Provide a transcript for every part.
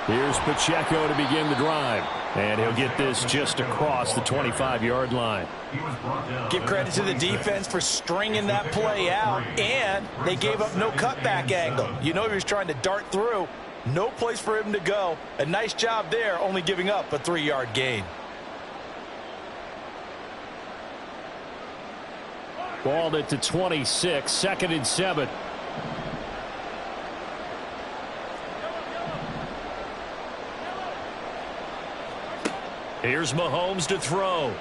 Here's Pacheco to begin the drive. And he'll get this just across the 25-yard line. Give credit to the defense for stringing that play out, and they gave up no cutback angle. You know he was trying to dart through. No place for him to go. A nice job there, only giving up a 3-yard gain. Balled it to 26, 2nd and 7. Here's Mahomes to throw.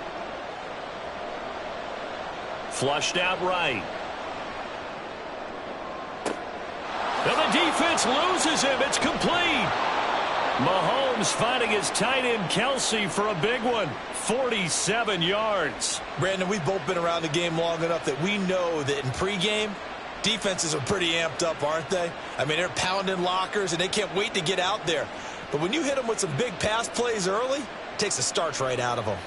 Flushed out right. And the defense loses him. It's complete. Mahomes finding his tight end Kelsey for a big one. 47 yards. Brandon, we've both been around the game long enough that we know that in pregame, defenses are pretty amped up, aren't they? I mean, they're pounding lockers, and they can't wait to get out there. But when you hit them with some big pass plays early, it takes the starch right out of them.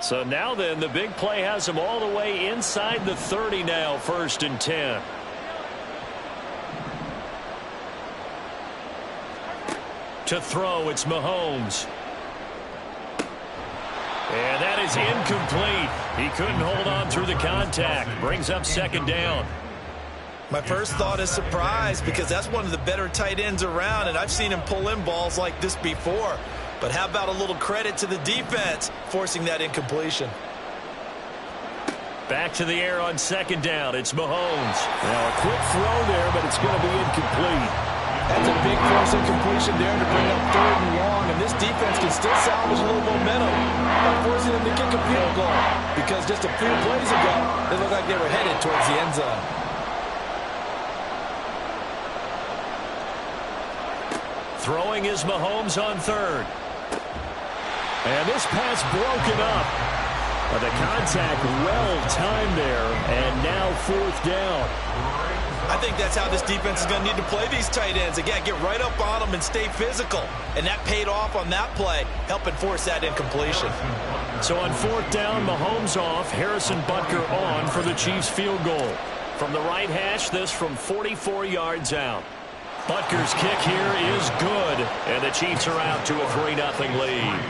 So now then, the big play has him all the way inside the 30 now, 1st and 10. To throw, it's Mahomes. And that is incomplete. He couldn't hold on through the contact. Brings up 2nd down. My first thought is surprise, because that's one of the better tight ends around, and I've seen him pull in balls like this before. But how about a little credit to the defense forcing that incompletion? Back to the air on 2nd down. It's Mahomes. Now a quick throw there, but it's going to be incomplete. That's a big force incompletion there to bring up 3rd and long, and this defense can still salvage a little momentum by forcing them to kick a field goal, because just a few plays ago, they looked like they were headed towards the end zone. Throwing is Mahomes on 3rd. And this pass broken up. But the contact well-timed there, and now 4th down. I think that's how this defense is going to need to play these tight ends. Again, get right up on them and stay physical. And that paid off on that play, helping force that incompletion. So on 4th down, Mahomes off, Harrison Butker on for the Chiefs field goal. From the right hash, this from 44 yards out. Butker's kick here is good, and the Chiefs are out to a 3-0 lead.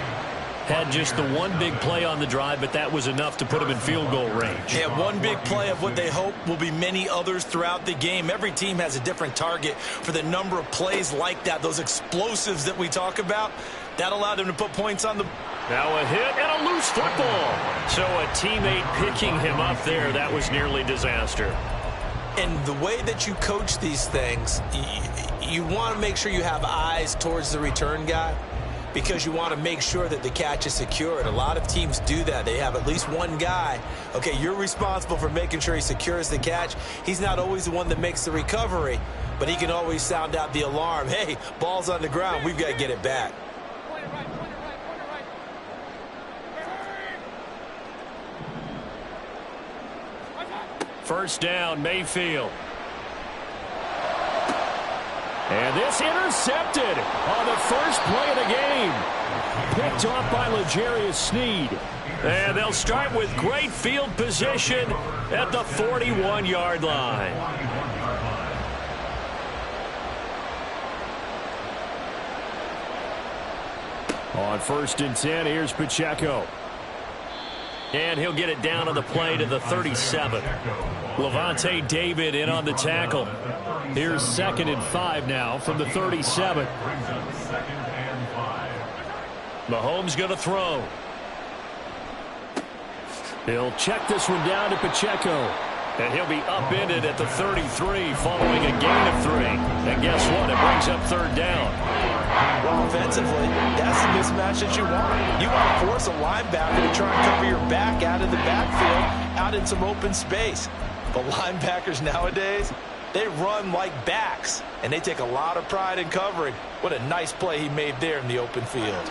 Had just the one big play on the drive, but that was enough to put him in field goal range. Yeah, one big play of what they hope will be many others throughout the game. Every team has a different target for the number of plays like that, those explosives that we talk about. That allowed them to put points on the... Now a hit and a loose football. So a teammate picking him up there, that was nearly disaster. And the way that you coach these things, you want to make sure you have eyes towards the return guy, because you want to make sure that the catch is secured. A lot of teams do that. They have at least one guy. Okay, you're responsible for making sure he secures the catch. He's not always the one that makes the recovery, but he can always sound out the alarm. Hey, ball's on the ground. We've got to get it back. First down, Mayfield. And this intercepted on the first play of the game. Picked off by L'Jarius Sneed. And they'll start with great field position at the 41-yard line. On 1st and 10, here's Pacheco. And he'll get it down on the play to the 37. Levante David in on the tackle. Here's 2nd and 5 now from the 37. Mahomes going to throw. He'll check this one down to Pacheco. And he'll be upended at the 33 following a gain of 3. And guess what? It brings up 3rd down. Well, offensively, that's the mismatch that you want. You want to force a linebacker to try and cover your back out of the backfield, out in some open space. But linebackers nowadays, they run like backs, and they take a lot of pride in covering. What a nice play he made there in the open field.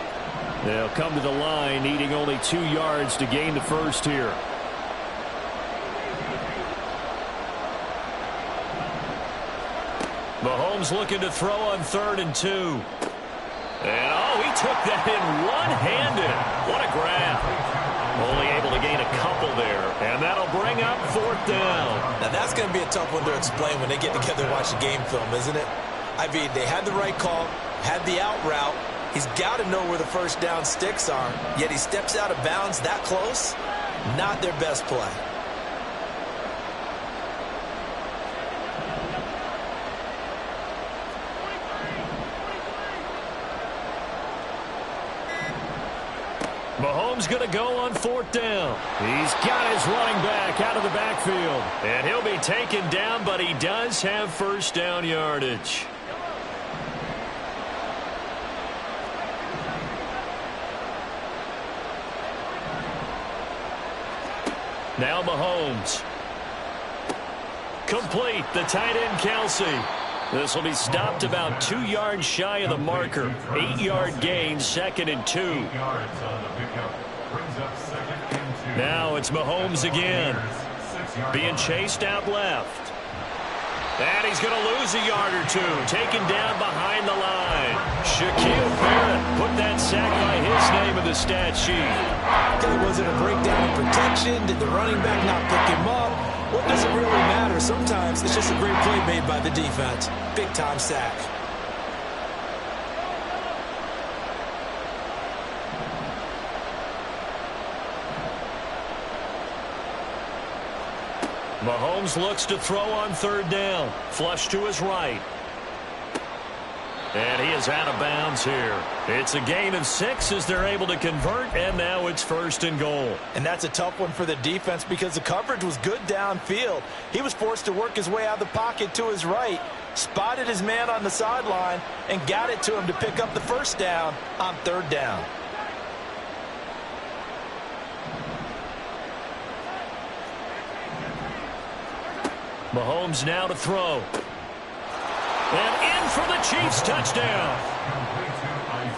They'll come to the line, needing only 2 yards to gain the first here. Mahomes looking to throw on 3rd and 2. And, oh, he took that in one-handed. What a grab. Only able to gain a couple there. And that'll bring up 4th down. Now, that's going to be a tough one to explain when they get together and watch the game film, isn't it? I mean, they had the right call, had the out route. He's got to know where the first down sticks are, yet he steps out of bounds that close. Not their best play. Mahomes going to go on 4th down. He's got his running back out of the backfield. And he'll be taken down, but he does have first down yardage. Now Mahomes. Complete, the tight end Kelsey. This will be stopped about 2 yards shy of the marker. 8-yard gain, 2nd and 2. Now it's Mahomes again. Being chased out left. And he's going to lose a yard or two. Taken down behind the line. Shaquille Barrett put that sack by his name in the stat sheet. Was it a breakdown in protection? Did the running back not pick him up? What does it really matter? Sometimes it's just a great play made by the defense. Big-time sack. Mahomes looks to throw on 3rd down. Flush to his right. And he is out of bounds here. It's a gain of 6 as they're able to convert, and now it's 1st and goal. And that's a tough one for the defense because the coverage was good downfield. He was forced to work his way out of the pocket to his right, spotted his man on the sideline, and got it to him to pick up the first down on 3rd down. Mahomes now to throw. And in for the Chiefs touchdown.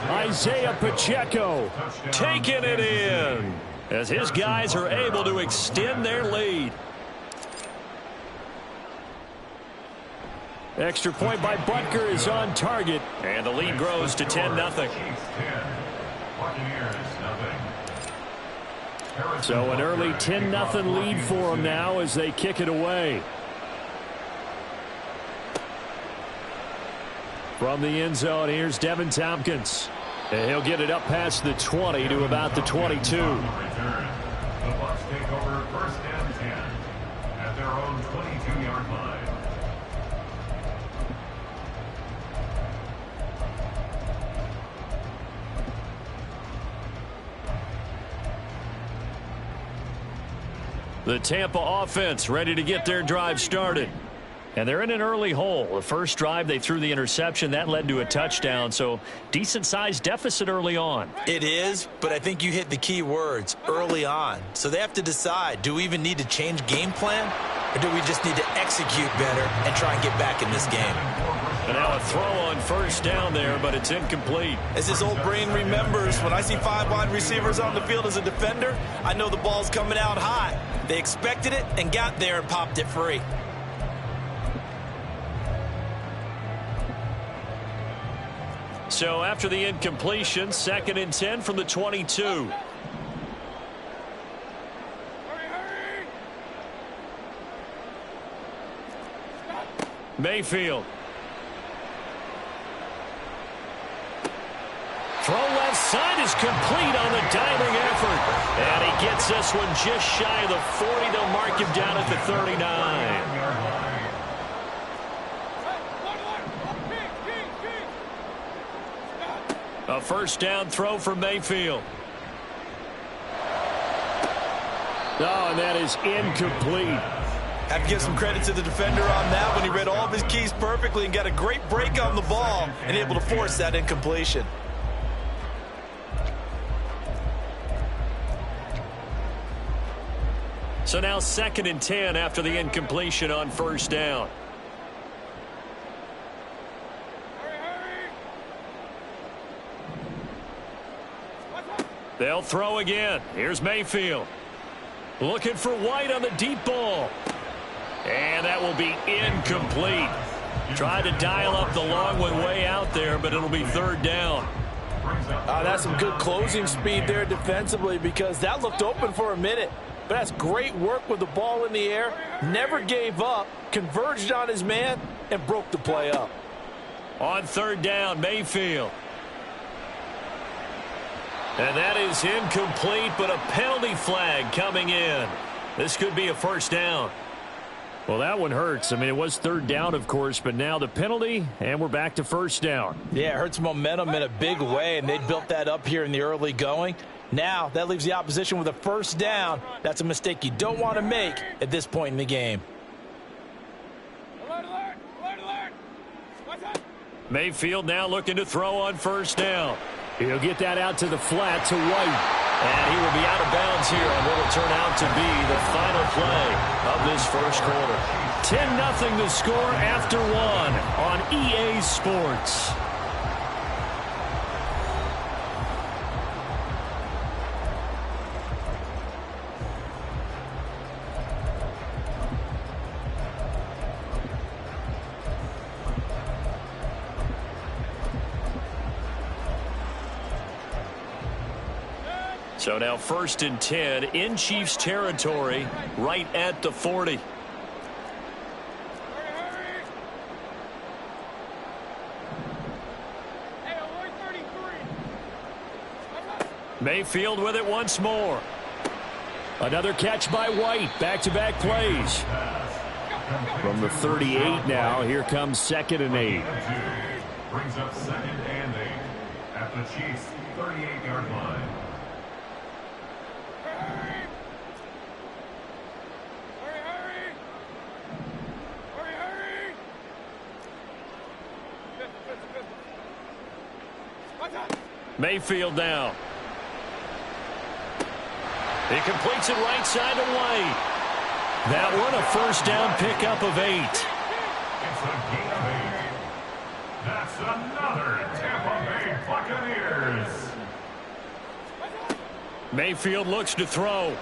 Isaiah Pacheco taking it in as his guys are able to extend their lead. Extra point by Butker is on target, and the lead grows to 10-0. So an early 10-0 lead for them now as they kick it away. From the end zone, here's Devin Tompkins. And he'll get it up past the 20 to about the 22. The Bucs take over 1st and 10 at their own 22-yard line. The Tampa offense ready to get their drive started. And they're in an early hole. The first drive, they threw the interception. That led to a touchdown. So decent-sized deficit early on. It is, but I think you hit the key words, early on. So they have to decide, do we even need to change game plan? Or do we just need to execute better and try and get back in this game? And now a throw on 1st down there, but it's incomplete. As his old brain remembers, when I see 5 wide receivers on the field as a defender, I know the ball's coming out high. They expected it and got there and popped it free. So after the incompletion, 2nd and 10 from the 22. Mayfield. Throw left side is complete on the diving effort. And he gets this one just shy of the 40. They'll mark him down at the 39. A 1st down throw for Mayfield. Oh, and that is incomplete. Have to give some credit to the defender on that when he read all of his keys perfectly and got a great break on the ball and able to force that incompletion. So now 2nd and 10 after the incompletion on 1st down. They'll throw again. Here's Mayfield. Looking for White on the deep ball. And that will be incomplete. Tried to dial up the long one way out there, but it'll be 3rd down. That's some good closing speed there defensively, because that looked open for a minute. But that's great work with the ball in the air. Never gave up, converged on his man, and broke the play up. On third down, Mayfield. And that is incomplete, but a penalty flag coming in. This could be a first down. Well, that one hurts. I mean, it was third down, of course, but now the penalty, and we're back to first down. Yeah, it hurts momentum in a big way, and they built that up here in the early going. Now, that leaves the opposition with a first down. That's a mistake you don't want to make at this point in the game. Mayfield now looking to throw on first down. He'll get that out to the flat to White. And he will be out of bounds here on what will turn out to be the final play of this first quarter. 10-0 the score after one on EA Sports. So now 1st and 10 in Chiefs territory, right at the 40. Mayfield with it once more. Another catch by White. Back-to-back plays. From the 38 now, here comes 2nd and 8. Brings up 2nd and 8 at the Chiefs' 38-yard line. Mayfield down. He completes it right side to White. That one a first down pickup of 8. It's a gain of 8. That's another Tampa Bay Buccaneers. Mayfield looks to throw.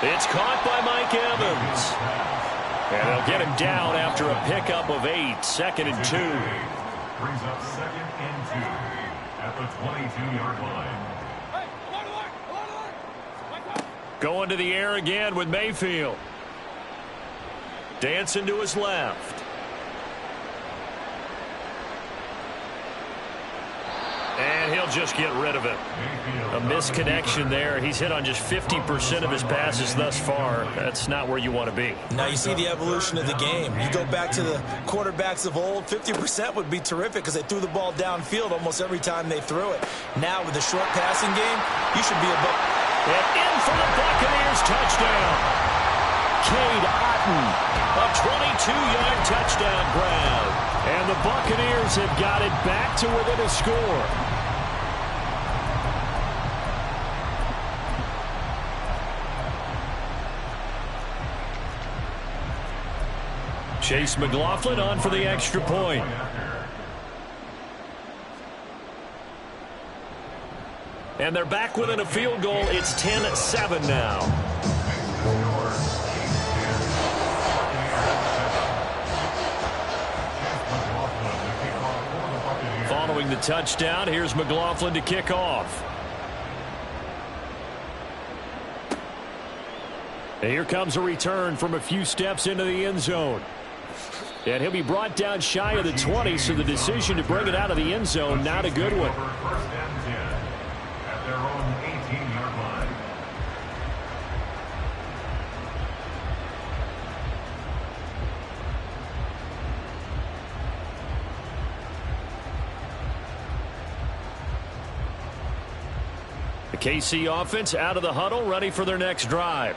It's caught by Mike Evans. And they'll get him down after a pickup of 8. 2nd and 2. Brings up 2nd and 2 at the 22-yard line. Going to the air again with Mayfield. Dancing to his left. And he'll just get rid of it. A misconnection there. He's hit on just 50% of his passes thus far. That's not where you want to be. Now you see the evolution of the game. You go back to the quarterbacks of old, 50% would be terrific because they threw the ball downfield almost every time they threw it. Now with the short passing game, you should be above. And in for the Buccaneers touchdown. Cade Otton, a 22-yard touchdown grab. And the Buccaneers have got it back to within a score. Chase McLaughlin on for the extra point. And they're back within a field goal. It's 10-7 now. Following the touchdown, here's McLaughlin to kick off. And here comes a return from a few steps into the end zone. And he'll be brought down shy of the 20, so the decision to bring it out of the end zone, not a good one. First and 10 at their own 18-yard line. The KC offense out of the huddle, ready for their next drive.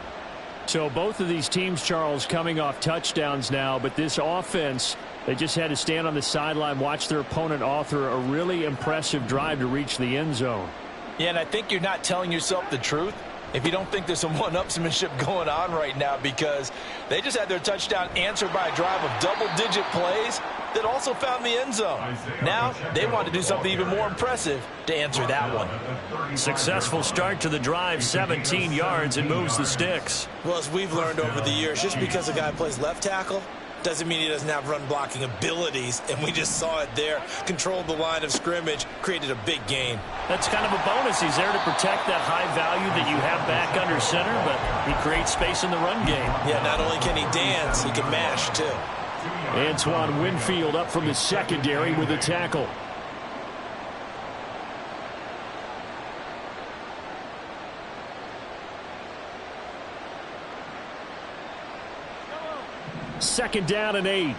So both of these teams, Charles, coming off touchdowns now, but this offense, they just had to stand on the sideline, watch their opponent author a really impressive drive to reach the end zone. Yeah, and I think you're not telling yourself the truth if you don't think there's some one-upsmanship going on right now, because they just had their touchdown answered by a drive of double-digit plays that also found the end zone. Now they want to do something even more impressive to answer that one. Successful start to the drive, 17 yards, and moves the sticks. Well, as we've learned over the years, just because a guy plays left tackle, doesn't mean he doesn't have run-blocking abilities, and we just saw it there. Controlled the line of scrimmage, created a big gain. That's kind of a bonus. He's there to protect that high value that you have back under center, but he creates space in the run game. Yeah, not only can he dance, he can mash, too. Antoine Winfield up from the secondary with a tackle. Second down and 8.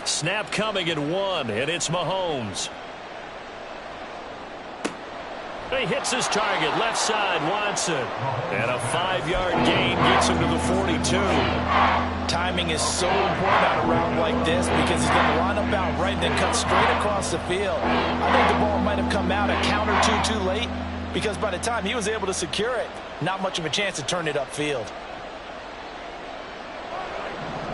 Snap coming at 1, and it's Mahomes. He hits his target, left side, Watson. And a 5-yard gain gets him to the 42. Timing is so important on a route like this because he's going to line up out right and then cut straight across the field. I think the ball might have come out a count or two too late because by the time he was able to secure it, not much of a chance to turn it upfield.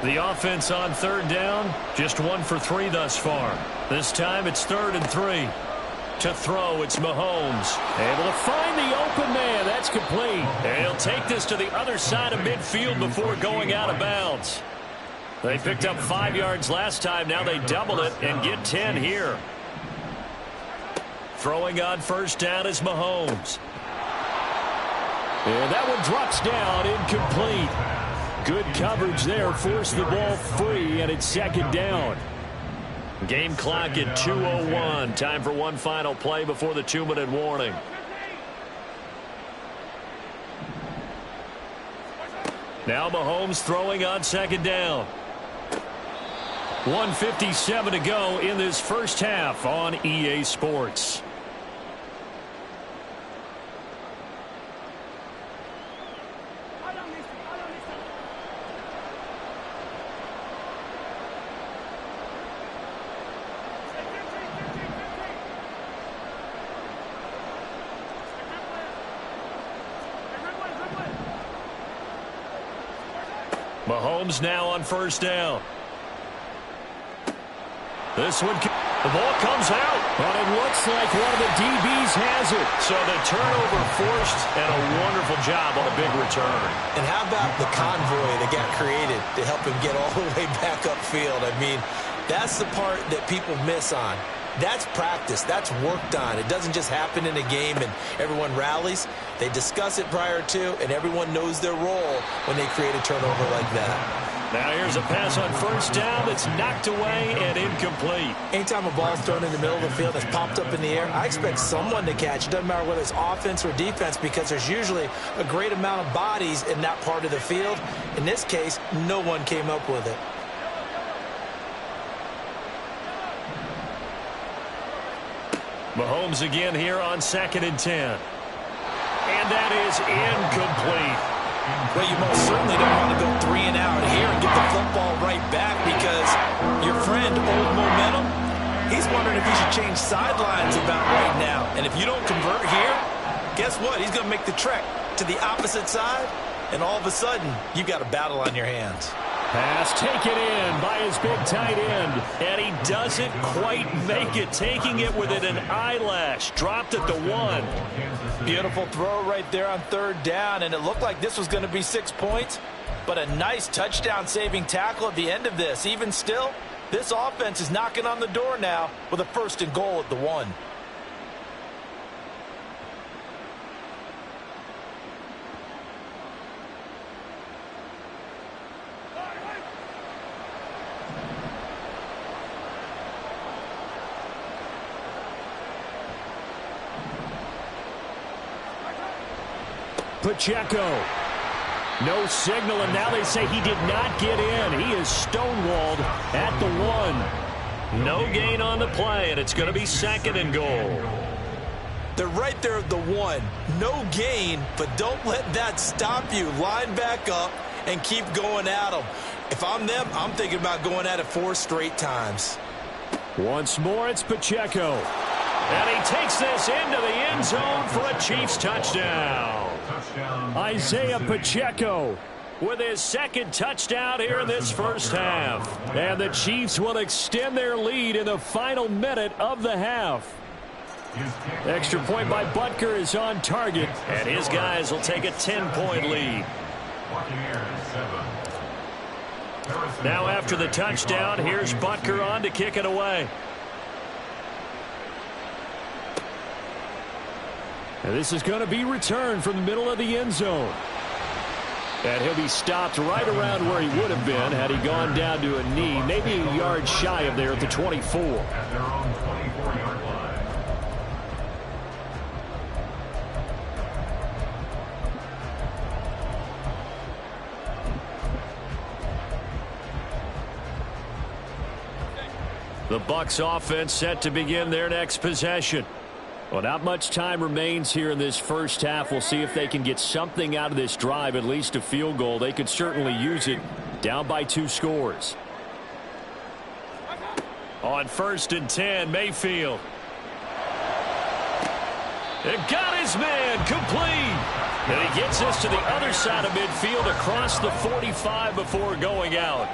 The offense on third down, just 1 for 3 thus far. This time it's 3rd and 3. To throw, it's Mahomes. Able to find the open man. That's complete. And he'll take this to the other side of midfield before going out of bounds. They picked up 5 yards last time. Now they double it and get 10 here. Throwing on first down is Mahomes. And that one drops down, incomplete. Good coverage there. Forced the ball free, and it's second down. Game clock at 2:01. Time for one final play before the 2-minute warning. Now Mahomes throwing on second down. 1:57 to go in this first half on EA Sports. Mahomes now on first down. This one, the ball comes out, but it looks like one of the DBs has it. So the turnover forced, and a wonderful job on a big return. And how about the convoy that got created to help him get all the way back upfield? I mean, that's the part that people miss on. That's practice. That's worked on. It doesn't just happen in a game and everyone rallies. They discuss it prior to, and everyone knows their role when they create a turnover like that. Now here's a pass on first down that's knocked away and incomplete. Anytime a ball's thrown in the middle of the field that's popped up in the air, I expect someone to catch. It doesn't matter whether it's offense or defense because there's usually a great amount of bodies in that part of the field. In this case, no one came up with it. Mahomes again here on 2nd and 10. And that is incomplete. Well, you most certainly don't want to go 3 and out here and get the football right back because your friend, Old Momentum, he's wondering if he should change sidelines about right now. And if you don't convert here, guess what? He's going to make the trek to the opposite side, and all of a sudden, you've got a battle on your hands. Pass taken in by his big tight end, and he doesn't quite make it, taking it within an eyelash. Dropped at the 1. Beautiful throw right there on third down, and it looked like this was going to be 6 points, but a nice touchdown-saving tackle at the end of this. Even still, this offense is knocking on the door now with a 1st and goal at the 1. Pacheco. No signal, and now they say he did not get in. He is stonewalled at the 1. No gain on the play, and it's going to be 2nd and goal. They're right there at the 1. No gain, but don't let that stop you. Line back up and keep going at them. If I'm them, I'm thinking about going at it 4 straight times. Once more, it's Pacheco. And he takes this into the end zone for a Chiefs touchdown. Isaiah Pacheco with his second touchdown here in this first half. And the Chiefs will extend their lead in the final minute of the half. Extra point by Butker is on target, and his guys will take a 10-point lead. Now after the touchdown, here's Butker on to kick it away. And this is going to be returned from the middle of the end zone. And he'll be stopped right around where he would have been had he gone down to a knee, maybe a yard shy of there at the 24. At their own 24-yard line. The Bucs offense set to begin their next possession. Well, not much time remains here in this first half. We'll see if they can get something out of this drive, at least a field goal. They could certainly use it, down by 2 scores. On 1st and 10, Mayfield. It got his man complete. And he gets us to the other side of midfield across the 45 before going out.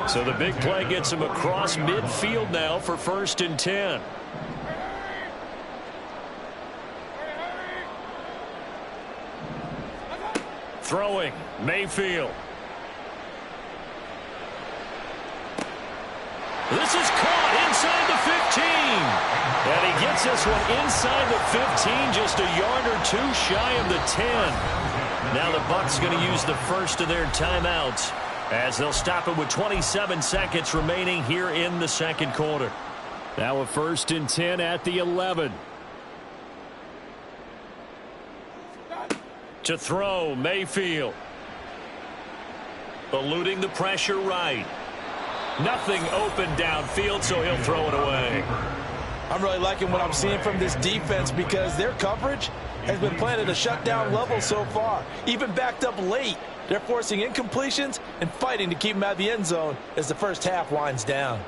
So the big play gets him across midfield now for 1st and 10. Throwing, Mayfield. This is caught inside the 15. And he gets this one inside the 15, just a yard or 2 shy of the 10. Now the Bucs going to use the first of their timeouts as they'll stop it with 27 seconds remaining here in the second quarter. Now a 1st and 10 at the 11. To throw, Mayfield. Eluding the pressure right. Nothing open downfield, so he'll throw it away. I'm really liking what I'm seeing from this defense because their coverage has been playing at a shutdown level so far. Even backed up late, they're forcing incompletions and fighting to keep them out of the end zone as the first half winds down.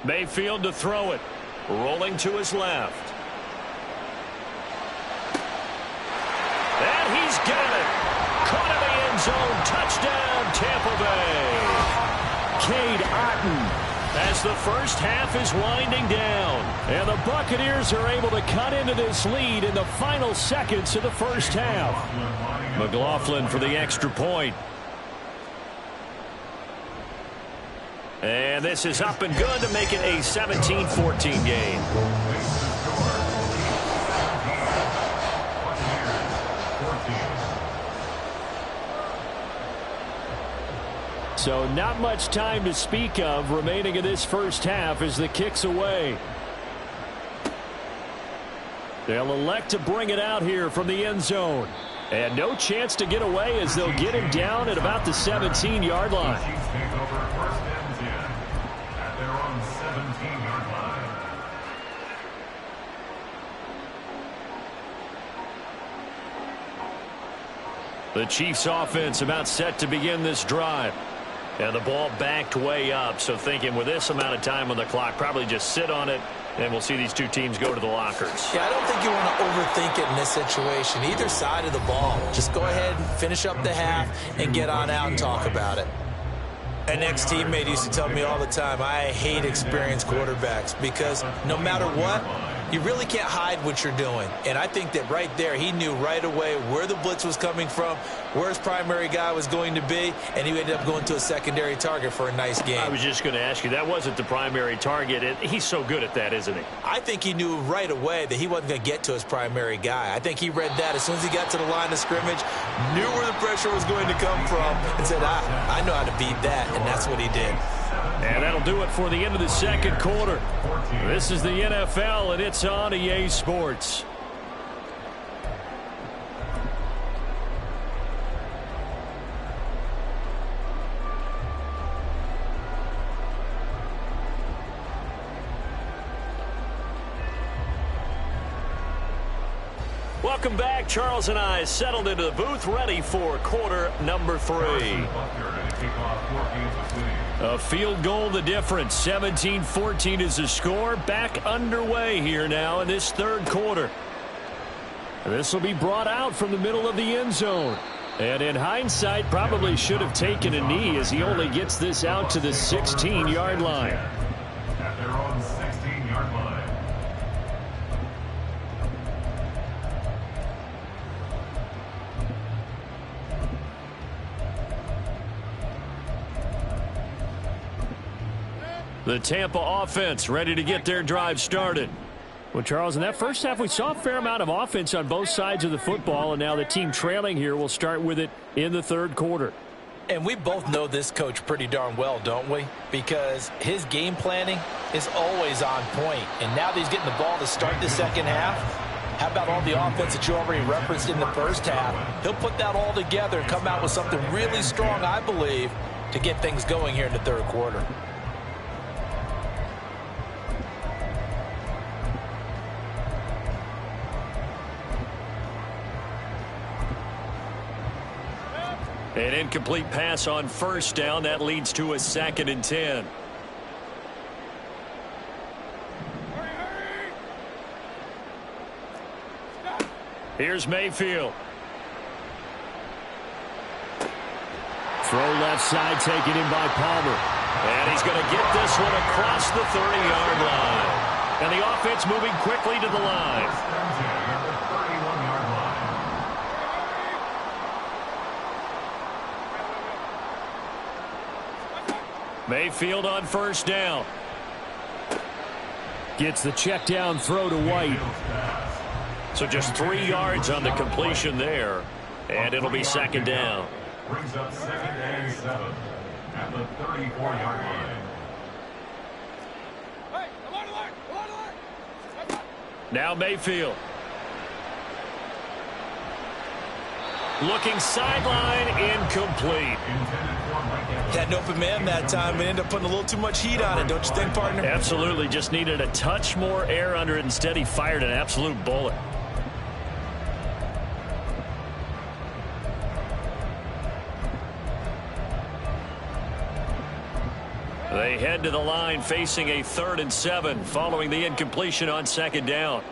Mayfield to throw it. Rolling to his left. And he's got it. Caught in the end zone. Touchdown, Tampa Bay. Cade Otton as the first half is winding down. And the Buccaneers are able to cut into this lead in the final seconds of the first half. McLaughlin for the extra point. And this is up and good to make it a 17-14 game. So not much time to speak of remaining in this first half as the kick's away. They'll elect to bring it out here from the end zone. And no chance to get away as they'll get him down at about the 17-yard line. The Chiefs offense about set to begin this drive. And the ball backed way up. So thinking with this amount of time on the clock, probably just sit on it, and we'll see these two teams go to the lockers. Yeah, I don't think you want to overthink it in this situation. Either side of the ball. Just go ahead and finish up the half and get on out and talk about it. An ex-teammate used to tell me all the time, I hate experienced quarterbacks because no matter what, you really can't hide what you're doing. And I think that right there, he knew right away where the blitz was coming from, where his primary guy was going to be, and he ended up going to a secondary target for a nice game. I was just going to ask you, that wasn't the primary target. He's so good at that, isn't he? I think he knew right away that he wasn't going to get to his primary guy. I think he read that as soon as he got to the line of scrimmage, knew where the pressure was going to come from, and said, I know how to beat that, and that's what he did. And that'll do it for the end of the second quarter. This is the NFL, and it's on EA Sports. Welcome back. Charles and I settled into the booth, ready for quarter number 3. A field goal, the difference. 17-14 is the score. Back underway here now in this third quarter. This will be brought out from the middle of the end zone. And in hindsight, probably should have taken a knee as he only gets this out to the 16-yard line. At their own 16-yard line. The Tampa offense ready to get their drive started. Well, Charles, in that first half, we saw a fair amount of offense on both sides of the football, and now the team trailing here will start with it in the third quarter. And we both know this coach pretty darn well, don't we? Because his game planning is always on point. And now that he's getting the ball to start the second half, how about all the offense that you already referenced in the first half? He'll put that all together and come out with something really strong, I believe, to get things going here in the third quarter. An incomplete pass on first down. That leads to a 2nd and 10. Here's Mayfield. Throw left side taken in by Palmer. And he's going to get this one across the 30-yard line. And the offense moving quickly to the line. Mayfield on first down. Gets the check down throw to White. So just 3 yards on the completion there. And it'll be 2nd down. Brings up 2nd and 7 at the 34-yard line. Now Mayfield. Looking sideline, incomplete. Had an open man that time and ended up putting a little too much heat on it, don't you think, partner? Absolutely. Just needed a touch more air under it. Instead, he fired an absolute bullet. They head to the line facing a 3rd and 7 following the incompletion on 2nd down.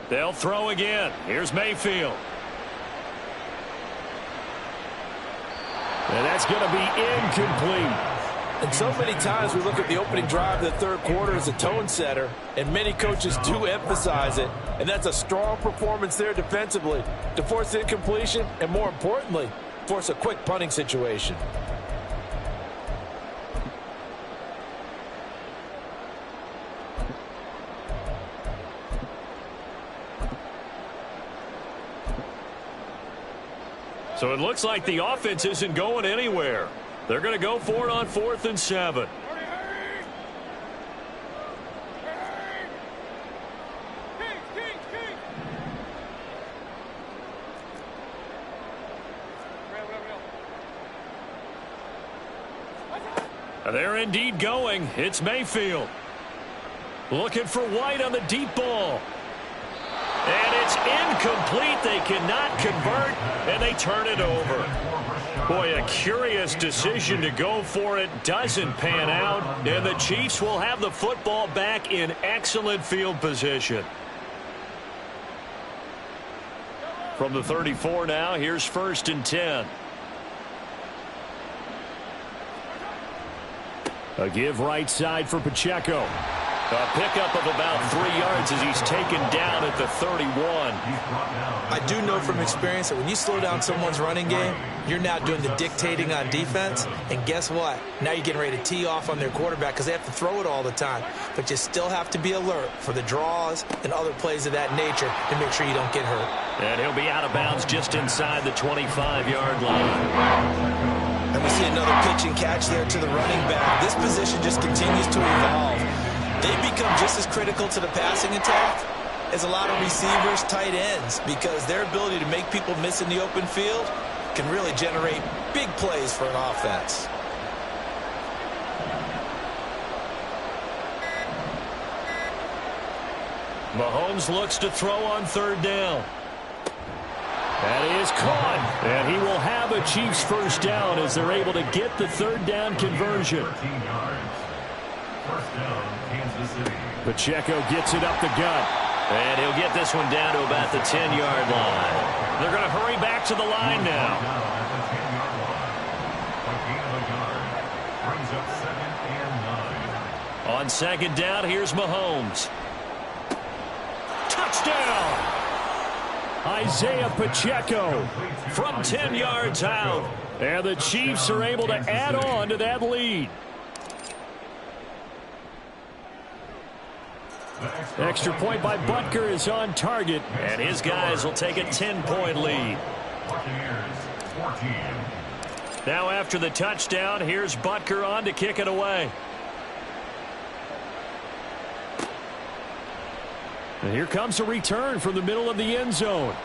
They'll throw again. Here's Mayfield. And that's going to be incomplete. And so many times we look at the opening drive of the third quarter as a tone setter, and many coaches do emphasize it. And that's a strong performance there defensively to force incompletion and, more importantly, force a quick punting situation. So it looks like the offense isn't going anywhere. They're going to go for it on 4th and 7. They're indeed going. It's Mayfield. Looking for White on the deep ball. And it's incomplete. They cannot convert, and they turn it over. Boy, a curious decision to go for it. Doesn't pan out, and the Chiefs will have the football back in excellent field position. From the 34 now, here's 1st and 10. A give right side for Pacheco. A pickup of about 3 yards as he's taken down at the 31. I do know from experience that when you slow down someone's running game, you're now doing the dictating on defense. And guess what? Now you're getting ready to tee off on their quarterback because they have to throw it all the time. But you still have to be alert for the draws and other plays of that nature to make sure you don't get hurt. And he'll be out of bounds just inside the 25-yard line. And and we see another pitch and catch there to the running back. This position just continues to evolve. They become just as critical to the passing attack as a lot of receivers, tight ends, because their ability to make people miss in the open field can really generate big plays for an offense. Mahomes looks to throw on third down. That is caught, and he will have a Chiefs first down as they're able to get the third down conversion. 13 yards. First down, Kansas City. Pacheco gets it up the gut. And he'll get this one down to about the 10-yard line. They're going to hurry back to the line now. Now at the 10-yard line. A gain of a yard. Brings up 2nd and 9. On second down, here's Mahomes. Touchdown! Isaiah Pacheco from 10 yards out. And the Chiefs are able to add on to that lead. Extra point by Butker is on target, and his guys will take a 10-point lead. Buccaneers 14. Now after the touchdown, here's Butker on to kick it away. And here comes a return from the middle of the end zone.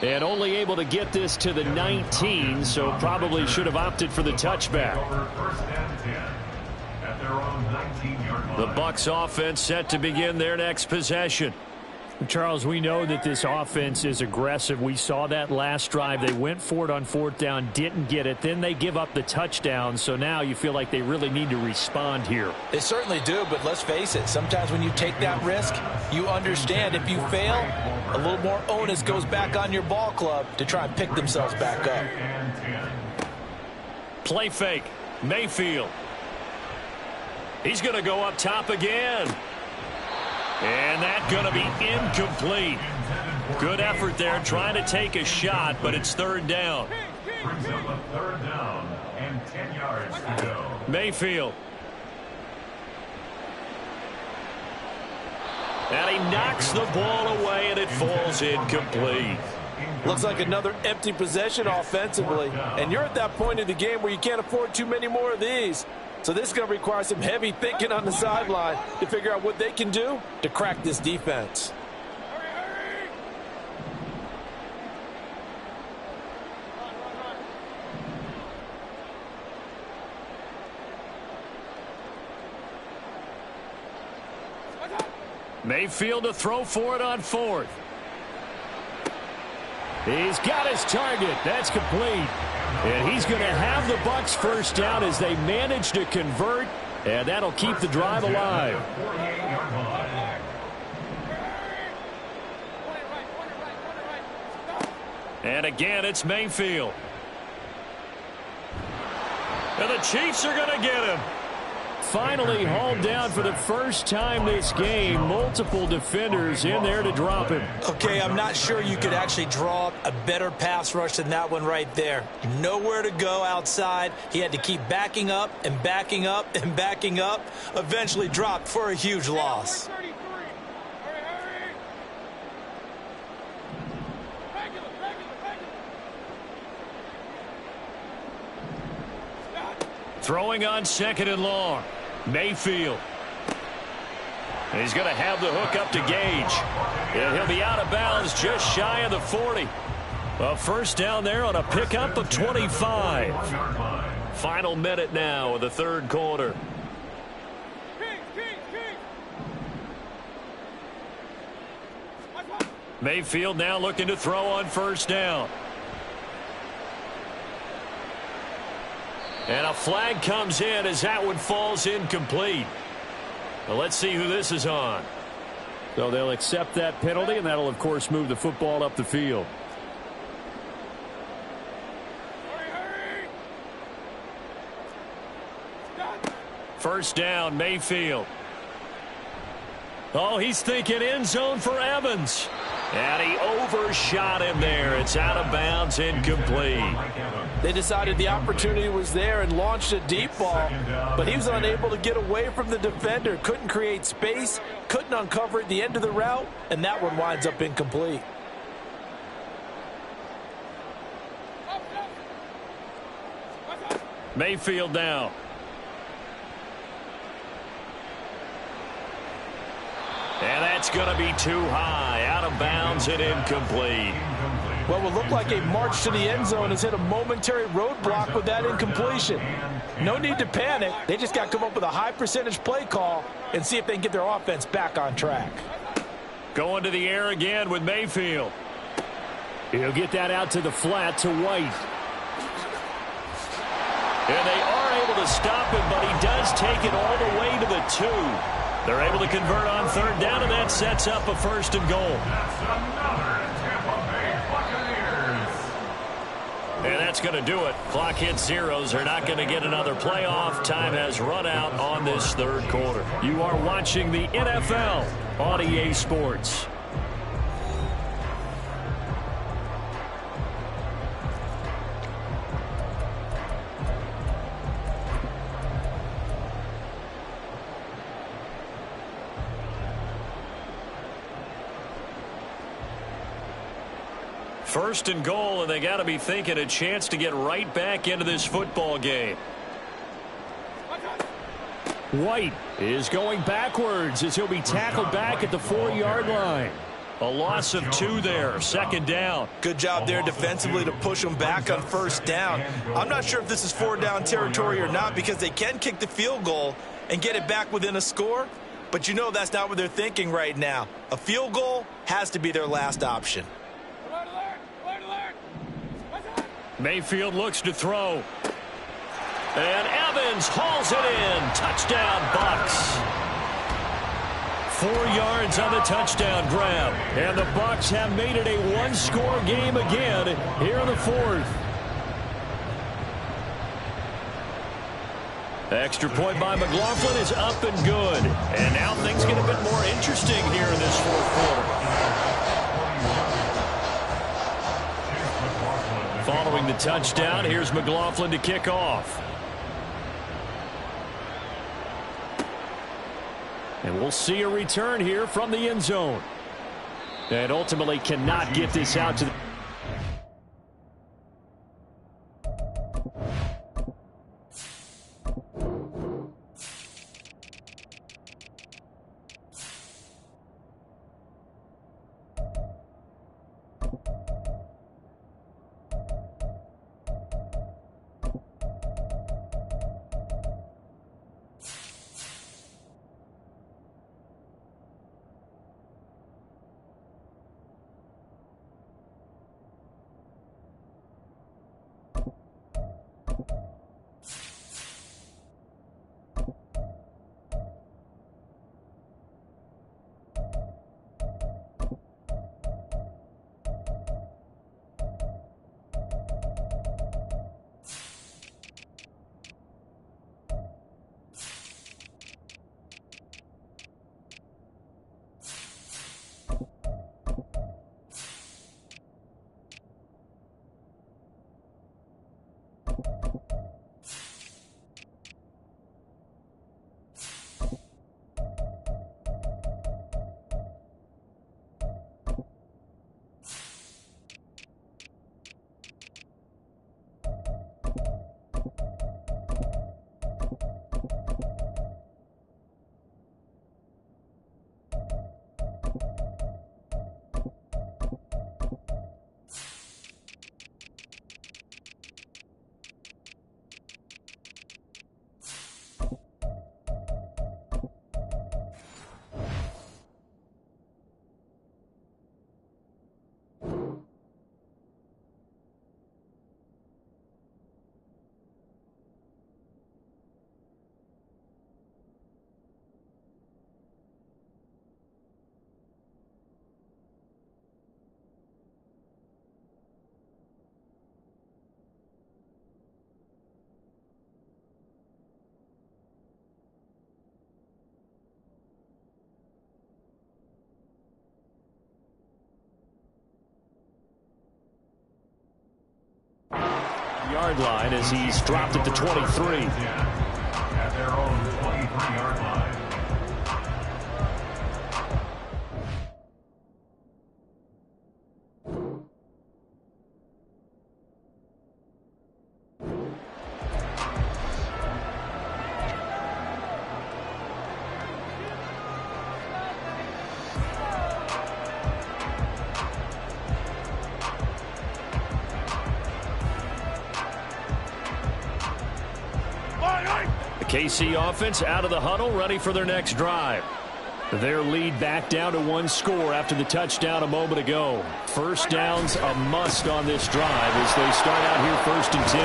And only able to get this to the 19, so probably should have opted for the touchback. First and 10 at their own 19-yard line. The Bucs offense set to begin their next possession. Charles, we know that this offense is aggressive. We saw that last drive. They went for it on fourth down, didn't get it. Then they give up the touchdown. So now you feel like they really need to respond here. They certainly do, but let's face it. Sometimes when you take that risk, you understand if you fail, a little more onus goes back on your ball club to try and pick themselves back up. And 10. Play fake. Mayfield. He's going to go up top again. And that's going to be incomplete. Good effort there trying to take a shot, but it's third down. Brings up a third down and 10 yards to go. Mayfield. And he knocks the ball away, and it falls incomplete. Looks like another empty possession offensively. And you're at that point in the game where you can't afford too many more of these. So this is going to require some heavy thinking on the sideline to figure out what they can do to crack this defense. Mayfield to throw for it on fourth. He's got his target. That's complete. And he's going to have the Bucs first down as they manage to convert, and that'll keep the drive alive. 48-yard line. And again, it's Mayfield. And the Chiefs are going to get him. Finally hauled down for the first time this game. Multiple defenders in there to drop him. Okay, I'm not sure you could actually draw up a better pass rush than that one right there. Nowhere to go outside. He had to keep backing up and backing up and backing up. Eventually dropped for a huge loss. Throwing on second and long. Mayfield. And he's going to have the hook up to Gage. And he'll be out of bounds just shy of the 40. A first down there on a pickup of 25. Final minute now of the third quarter. Mayfield now looking to throw on first down. And a flag comes in as that one falls incomplete. Well, let's see who this is on. So they'll accept that penalty, and that'll, of course, move the football up the field. First down, Mayfield. Oh, he's thinking end zone for Evans. And he overshot him there. It's out of bounds, incomplete. They decided the opportunity was there and launched a deep ball, but he was unable to get away from the defender. Couldn't create space, couldn't uncover at the end of the route, and that one winds up incomplete. Mayfield now. And that's going to be too high. Out of bounds and incomplete. What will look like a march to the end zone has hit a momentary roadblock with that incompletion. No need to panic. They just got to come up with a high percentage play call and see if they can get their offense back on track. Going to the air again with Mayfield. He'll get that out to the flat to White. And they are able to stop him, but he does take it all the way to the 2. They're able to convert on third down, and that sets up a 1st and goal. That's another Tampa Bay Buccaneers. And that's going to do it. Clock hits zeros. They're not going to get another playoff. Time has run out on this 3rd quarter. You are watching the NFL on EA Sports. First and goal, and they got to be thinking a chance to get right back into this football game. White is going backwards as he'll be tackled back at the 4-yard line. A loss of 2 there. 2nd down. Good job there defensively to push them back on 1st down. I'm not sure if this is 4-down territory or not because they can kick the field goal and get it back within a score. But you know that's not what they're thinking right now. A field goal has to be their last option. Mayfield looks to throw. And Evans hauls it in. Touchdown, Bucs. 4 yards on the touchdown grab. And the Bucs have made it a 1-score game again here in the 4th. Extra point by McLaughlin is up and good. And now things get a bit more interesting here in this 4th quarter. Following the touchdown, here's McLaughlin to kick off. And we'll see a return here from the end zone. And ultimately cannot get this out to the... Yard line as he's dropped at the 23. At their own 23-yard line. KC offense out of the huddle, ready for their next drive. Their lead back down to 1 score after the touchdown a moment ago. First down's a must on this drive as they start out here 1st and 10.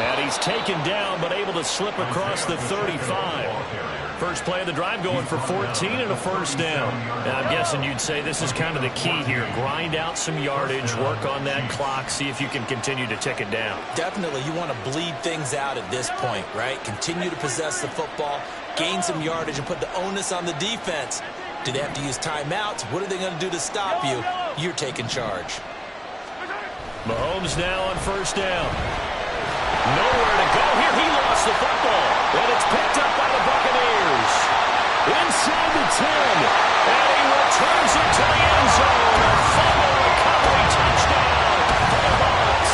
And he's taken down but able to slip across the 35. First play of the drive going for 14 and a first down. Now, I'm guessing you'd say this is kind of the key here. Grind out some yardage, work on that clock, see if you can continue to tick it down. Definitely, you want to bleed things out at this point, right? Continue to possess the football, gain some yardage, and put the onus on the defense. Do they have to use timeouts? What are they going to do to stop you? You're taking charge. Mahomes now on first down. Nowhere to go here. He lost the football. And it's picked up by the Buccaneers. Inside the 10. And he returns it to the end zone. A fumble recovery touchdown for the Bucs.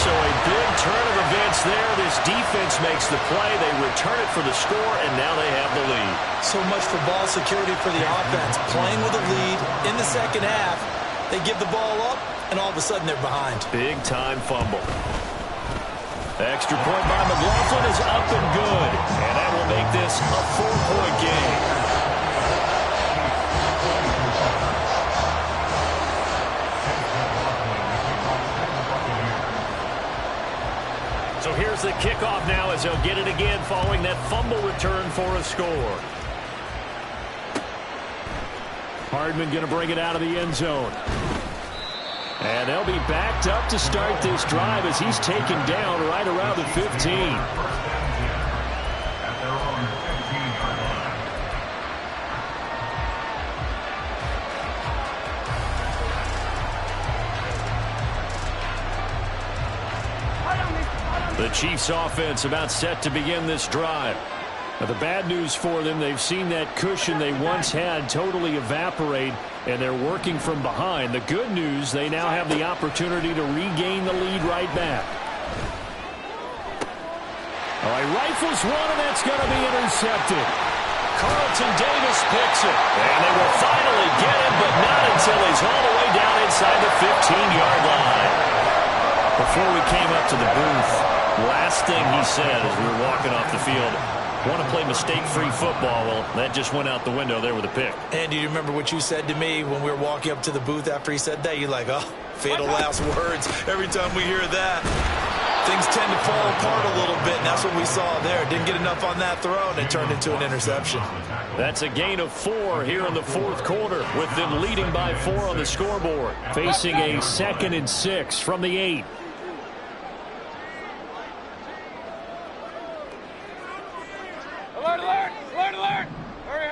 So a big turn of events there. This defense makes the play. They return it for the score, and now they have the lead. So much for ball security for the offense. Playing with a lead in the second half. They give the ball up, and all of a sudden they're behind. Big-time fumble. Extra point by McLaughlin is up and good. And that will make this a 4-point game. So here's the kickoff now as they'll get it again following that fumble return for a score. Hardman going to bring it out of the end zone. And they'll be backed up to start this drive as he's taken down right around the 15. The Chiefs offense about set to begin this drive. Now, the bad news for them, they've seen that cushion they once had totally evaporate, and they're working from behind. The good news, they now have the opportunity to regain the lead right back. All right, rifles one, and that's going to be intercepted. Carlton Davis picks it, and they will finally get it, but not until he's all the way down inside the 15-yard line. Before we came up to the booth, last thing he said as we were walking off the field, want to play mistake-free football. Well, that just went out the window there with a pick. And do you remember what you said to me when we were walking up to the booth after he said that? You're like, oh, fatal last words. Every time we hear that, things tend to fall apart a little bit, and that's what we saw there. Didn't get enough on that throw, and it turned into an interception. That's a gain of 4 here in the fourth quarter, with them leading by 4 on the scoreboard. Facing a 2nd and 6 from the 8.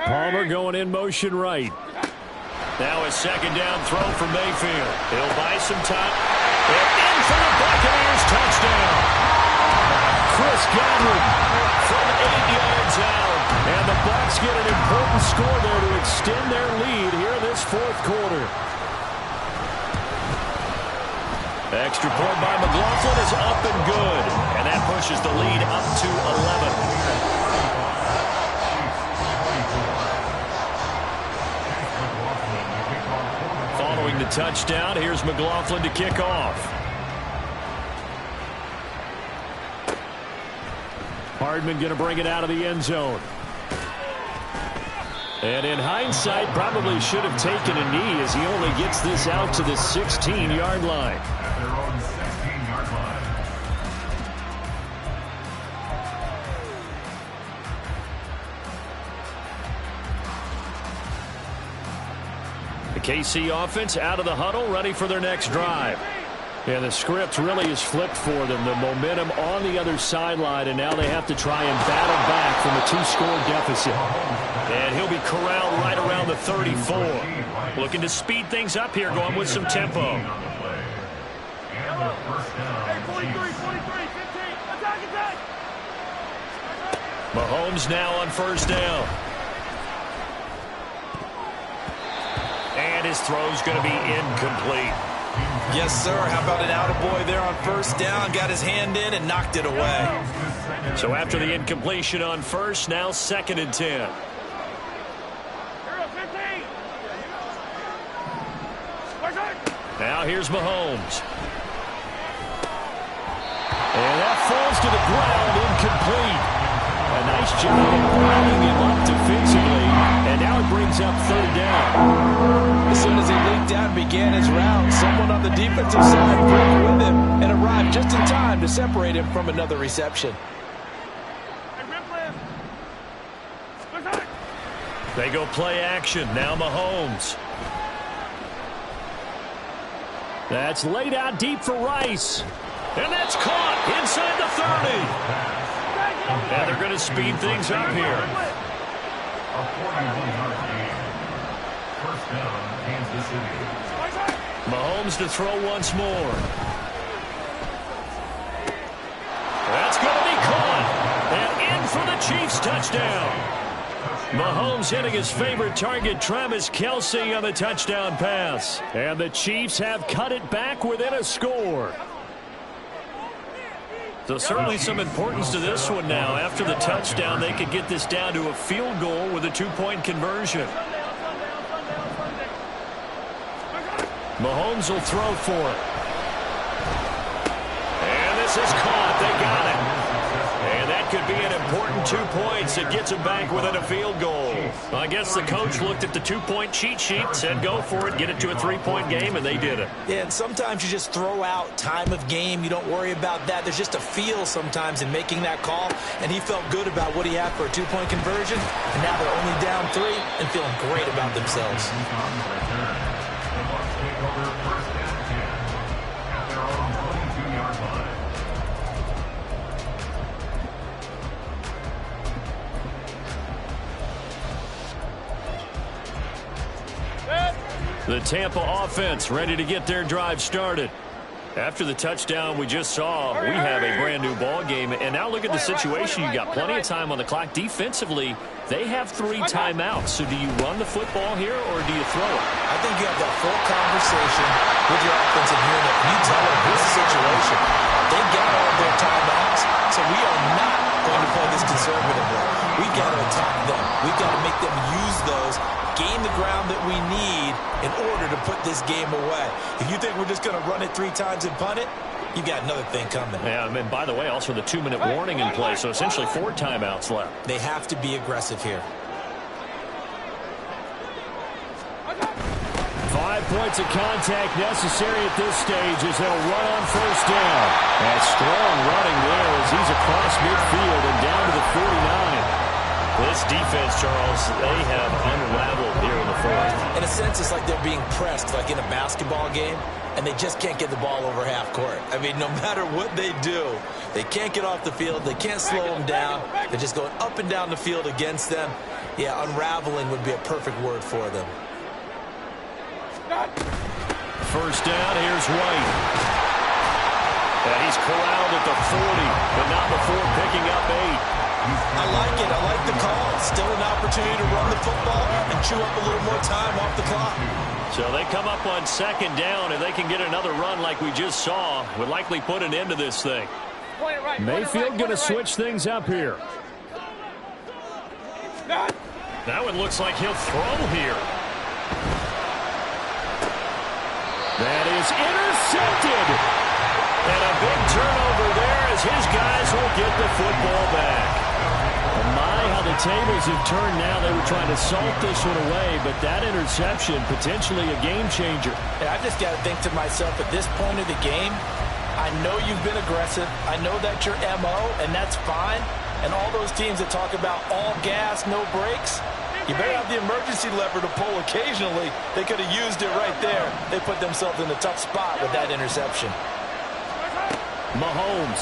Palmer going in motion right. Now a second down throw for Mayfield. He'll buy some time. And in for the Buccaneers touchdown. Chris Godwin from 8 yards out. And the Bucs get an important score there to extend their lead here this fourth quarter. Extra point by McLaughlin is up and good. And that pushes the lead up to 11. Following the touchdown, here's McLaughlin to kick off. Hardman going to bring it out of the end zone. And in hindsight, probably should have taken a knee as he only gets this out to the 16-yard line. At their own 16-yard line. The KC offense out of the huddle, ready for their next drive. And the script really is flipped for them. The momentum on the other sideline, and now they have to try and battle back from a 2-score deficit. And he'll be corralled right around the 34. Looking to speed things up here, going with some tempo. Mahomes now on first down. And his throw's going to be incomplete. Yes, sir. How about an attaboy there on first down? Got his hand in and knocked it away. So after the incompletion on first, now 2nd and 10. Now here's Mahomes. And that falls to the ground, incomplete. A nice job of bringing him up defensively, and now it brings up third down. As soon as he leaked out and began his route, someone on the defensive side broke with him and arrived just in time to separate him from another reception. They go play action. Now Mahomes. That's laid out deep for Rice. And that's caught inside the 30. And they're going to speed things up here. A 41-yard gain. First down, Kansas City. Mahomes to throw once more. That's going to be caught. And in for the Chiefs touchdown. Mahomes hitting his favorite target, Travis Kelce, on the touchdown pass. And the Chiefs have cut it back within a score. So certainly some importance to this one now. After the touchdown, they could get this down to a field goal with a two-point conversion. Mahomes will throw for it. And this is caught. They got it. And that could be an important 2 points. It gets them back within a field goal. I guess the coach looked at the two-point cheat sheet, said go for it, get it to a three-point game, and they did it. Yeah, and sometimes you just throw out time of game. You don't worry about that. There's just a feel sometimes in making that call, and he felt good about what he had for a two-point conversion, and now they're only down 3 and feeling great about themselves. The Tampa offense ready to get their drive started. After the touchdown we just saw, we have a brand new ball game. And now look at the situation. You got plenty of time on the clock. Defensively, they have 3 timeouts. So do you run the football here or do you throw it? I think you have that full conversation with your offensive unit. You tell them this situation. They got all of their timeouts, so we are not going to play this conservatively. We've got to attack them. We've got to make them use those, gain the ground that we need in order to put this game away. If you think we're just going to run it 3 times and punt it, you've got another thing coming. Yeah, and by the way, also the 2-minute warning in play, so essentially 4 timeouts left. They have to be aggressive here. 5 points of contact necessary at this stage as they'll run on first down. And strong running there as he's across midfield and down to the 49. This defense, Charles, they have unraveled here in the fourth. In a sense, it's like they're being pressed like in a basketball game, and they just can't get the ball over half court. I mean, no matter what they do, they can't get off the field. They can't slow them down. They're just going up and down the field against them. Yeah, unraveling would be a perfect word for them. First down, here's White. And he's corralled at the 40, but not before picking up 8. I like it. I like the call. Still an opportunity to run the football and chew up a little more time off the clock. So they come up on second down, and they can get another run like we just saw. Would likely put an end to this thing. Mayfield going to switch things up here. That one looks like he'll throw here. That is intercepted. And a big turnover there as his guys will get the football back. My, how the tables have turned now. They were trying to salt this one away, but that interception, potentially a game changer. And I just got to think to myself, at this point of the game, I know you've been aggressive. I know that's your MO, and that's fine. And all those teams that talk about all gas, no brakes, you better have the emergency lever to pull occasionally. They could have used it right there. They put themselves in a tough spot with that interception. Mahomes.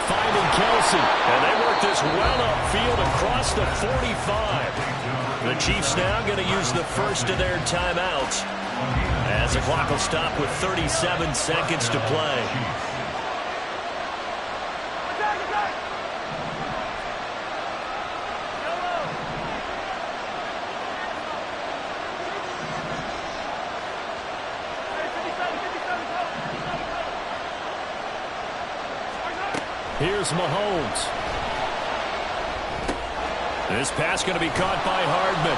Finding Kelce. And they work this well upfield across the 45. The Chiefs now going to use the first of their timeouts as the clock will stop with 37 seconds to play. Here's Mahomes. This pass going to be caught by Hardman.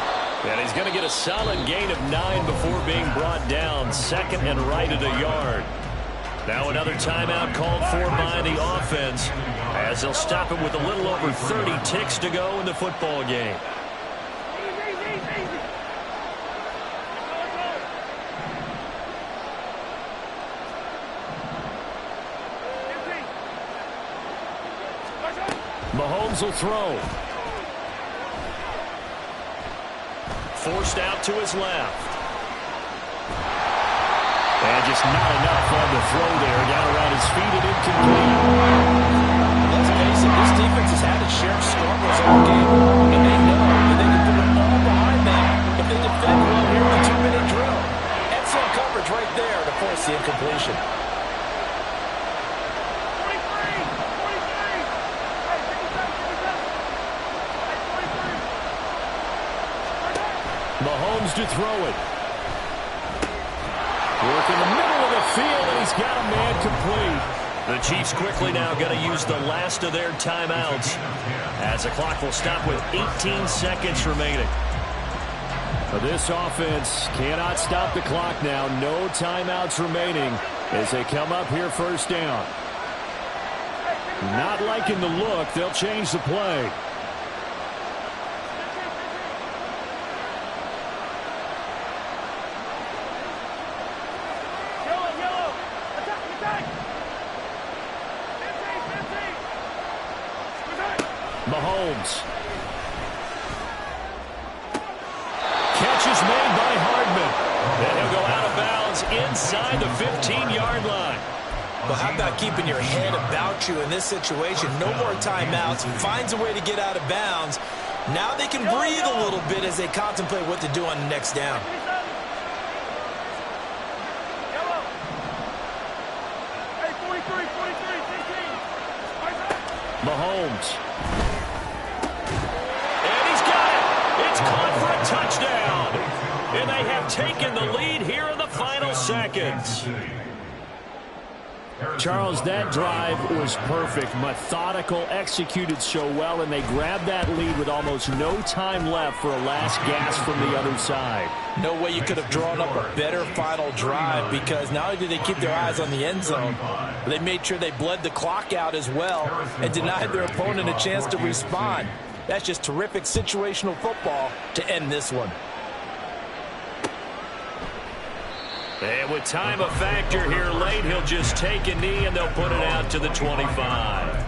And he's going to get a solid gain of 9 before being brought down. Second and right at a yard. Now another timeout called for by the offense as they'll stop it with a little over 30 ticks to go in the football game. Mahomes will throw. Forced out to his left. And just not enough on the throw there. Down around his feet and incomplete. Let's face it, this defense has had its share of struggles all game. And they know that they can put it all behind them if they defend well here in the 2-minute drill. Excellent coverage right there to force the incompletion. Mahomes to throw it. Work in the middle of the field, and he's got a man complete. The Chiefs quickly now going to use the last of their timeouts as the clock will stop with 18 seconds remaining. This offense cannot stop the clock now. No timeouts remaining as they come up here first down. Not liking the look. They'll change the play. Mahomes. Catch is made by Hardman. And he'll go out of bounds inside the 15-yard line. But how about keeping your head about you in this situation? No more timeouts. Finds a way to get out of bounds. Now they can breathe a little bit as they contemplate what to do on the next down. Mahomes. Touchdown. And they have taken the lead here in the final seconds. Charles, that drive was perfect. Methodical, executed so well, and they grabbed that lead with almost no time left for a last gasp from the other side. No way you could have drawn up a better final drive, because not only did they keep their eyes on the end zone, but they made sure they bled the clock out as well and denied their opponent a chance to respond. That's just terrific situational football to end this one. And with time a factor here late, he'll just take a knee and they'll put it out to the 25.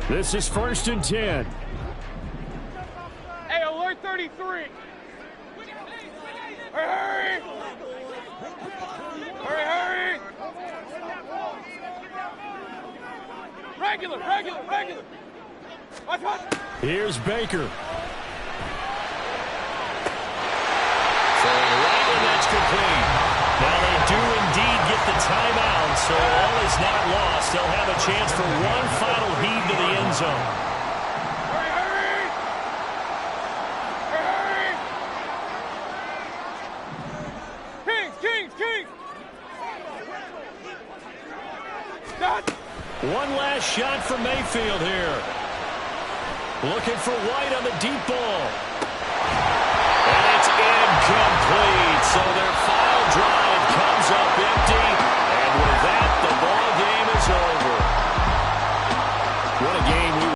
This is 1st and 10. Hey, alert 33. Hurry! Hurry, hurry! Regular. Watch. Here's Baker. Right, and that's complete. Now they do indeed get the timeout, so all is not lost. They'll have a chance for one final heave to the end zone. One last shot for Mayfield here. Looking for White on the deep ball. And it's incomplete. So their final drive comes up empty.